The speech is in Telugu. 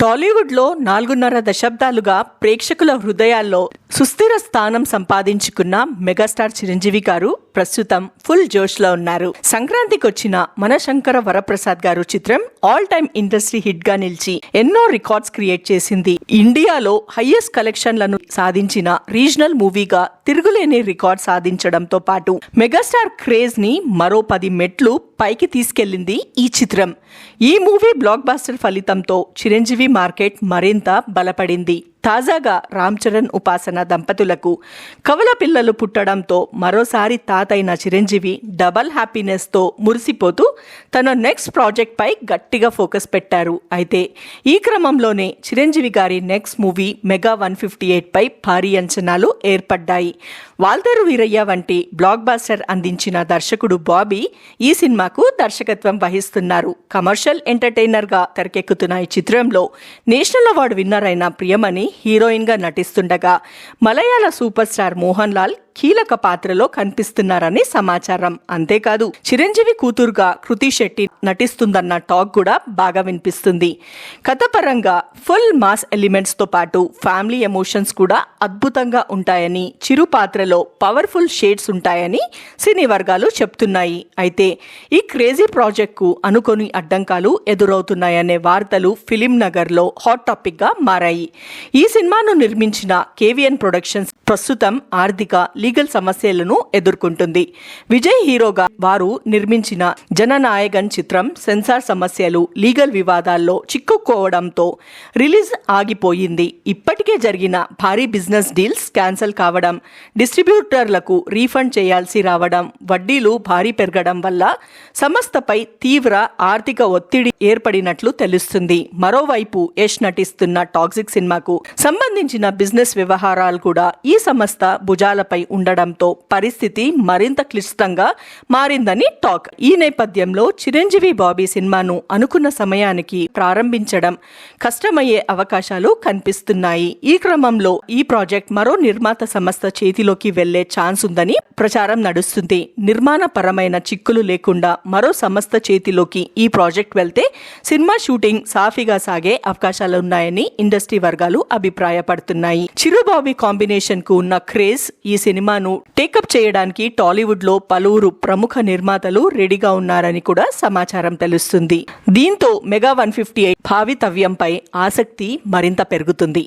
టాలీవుడ్లో 4.5 దశాబ్దాలుగా ప్రేక్షకుల హృదయాల్లో సుస్థిర స్థానం సంపాదించుకున్న మెగాస్టార్ చిరంజీవి గారు ప్రస్తుతం ఫుల్ జోష్లో ఉన్నారు. సంక్రాంతికి వచ్చిన మనశంకర వరప్రసాద్ గారు చిత్రం ఆల్ టైమ్ ఇండస్ట్రీ హిట్ గా నిలిచి ఎన్నో రికార్డ్స్ క్రియేట్ చేసింది. ఇండియాలో హైయెస్ట్ కలెక్షన్లను సాధించిన రీజనల్ మూవీగా తిరుగులేని రికార్డ్ సాధించడంతో పాటు మెగాస్టార్ క్రేజ్ ని మరో 10 మెట్లు పైకి తీసుకెళ్లింది ఈ చిత్రం. ఈ మూవీ బ్లాక్ బాస్టర్ ఫలితంతో చిరంజీవి మార్కెట్ మరింత బలపడింది. తాజాగా రామ్ చరణ్ ఉపాసన దంపతులకు కవల పిల్లలు పుట్టడంతో మరోసారి తాతైన చిరంజీవి డబల్ హ్యాపీనెస్తో మురిసిపోతూ తన నెక్స్ట్ ప్రాజెక్ట్ పై గట్టిగా ఫోకస్ పెట్టారు. అయితే ఈ క్రమంలోనే చిరంజీవి గారి నెక్స్ట్ మూవీ మెగా 158 పై భారీ అంచనాలు ఏర్పడ్డాయి. వాల్తేరు వీరయ్య వంటి బ్లాక్ బాస్టర్ అందించిన దర్శకుడు బాబీ ఈ సినిమాకు దర్శకత్వం వహిస్తున్నారు. కమర్షియల్ ఎంటర్టైనర్ గా తెరకెక్కుతున్న ఈ చిత్రంలో నేషనల్ అవార్డు విన్నర్ అయిన ప్రియమణి హీరోయిన్ గా నటిస్తుండగా మలయాళ సూపర్ స్టార్ మోహన్ లాల్ కీలక పాత్రలో కనిపిస్తున్నారని సమాచారం. అంతేకాదు చిరంజీవి కూతురుగా కృతి శెట్టి నటిస్తుందన్న టాక్ కూడా బాగా వినిపిస్తుంది. కథపరంగా ఫుల్ మాస్ ఎలిమెంట్స్ తో పాటు ఫ్యామిలీ ఎమోషన్స్ కూడా అద్భుతంగా ఉంటాయని, చిరు పాత్రలో పవర్ఫుల్ షేడ్స్ ఉంటాయని సినీ వర్గాలు చెప్తున్నాయి. అయితే ఈ క్రేజీ ప్రాజెక్ట్ కు అనుకోని అడ్డంకాలు ఎదురవుతున్నాయనే వార్తలు ఫిలిం నగర్ లో హాట్ టాపిక్ గా మారాయి. ఈ సినిమాను నిర్మించిన కేవీఎన్ ప్రొడక్షన్స్ ప్రస్తుతం ఆర్థిక లీగల్ సమస్యలను ఎదుర్కొంటుంది. విజయ్ హీరోగా వారు నిర్మించిన జననాయగన్ చిత్రం సెన్సార్ సమస్యలు, లీగల్ వివాదాల్లో చిక్కుకోవడంతో రిలీజ్ ఆగిపోయింది. ఇప్పటికే జరిగిన భారీ బిజినెస్ డీల్స్ క్యాన్సిల్ కావడం, డిస్ట్రిబ్యూటర్లకు రీఫండ్ చేయాల్సి రావడం, వడ్డీలు భారీ పెరగడం వల్ల సంస్థపై తీవ్ర ఆర్థిక ఒత్తిడి ఏర్పడినట్లు తెలుస్తుంది. మరోవైపు యష్ నటిస్తున్న టాక్సిక్ సినిమాకు సంబంధించిన బిజినెస్ వ్యవహారాలు కూడా ఈ సంస్థ భుజాలపై ఉండడంతో పరిస్థితి మరింత క్లిష్టంగా మారిందని టాక్. ఈ నేపథ్యంలో చిరంజీవి బాబీ సినిమాను అనుకున్న సమయానికి ప్రారంభించడం కష్టమయ్యే అవకాశాలు కనిపిస్తున్నాయి. ఈ క్రమంలో ఈ ప్రాజెక్ట్ మరో నిర్మాత సంస్థ చేతిలోకి వెళ్లే ఛాన్స్ ఉందని ప్రచారం నడుస్తుంది. నిర్మాణ పరమైన చిక్కులు లేకుండా మరో సంస్థ చేతిలోకి ఈ ప్రాజెక్ట్ వెళ్తే సినిమా షూటింగ్ సాఫీగా సాగే అవకాశాలున్నాయని ఇండస్ట్రీ వర్గాలు అభిప్రాయపడుతున్నాయి. చిరు బాబీ కాంబినేషన్ కు ఉన్న క్రేజ్ ఈ సినిమాను టేకప్ చేయడానికి టాలీవుడ్ లో పలువురు ప్రముఖ నిర్మాతలు రెడీగా ఉన్నారని కూడా సమాచారం తెలుస్తుంది. దీంతో మెగా 158 భావితవ్యంపై ఆసక్తి మరింత పెరుగుతుంది.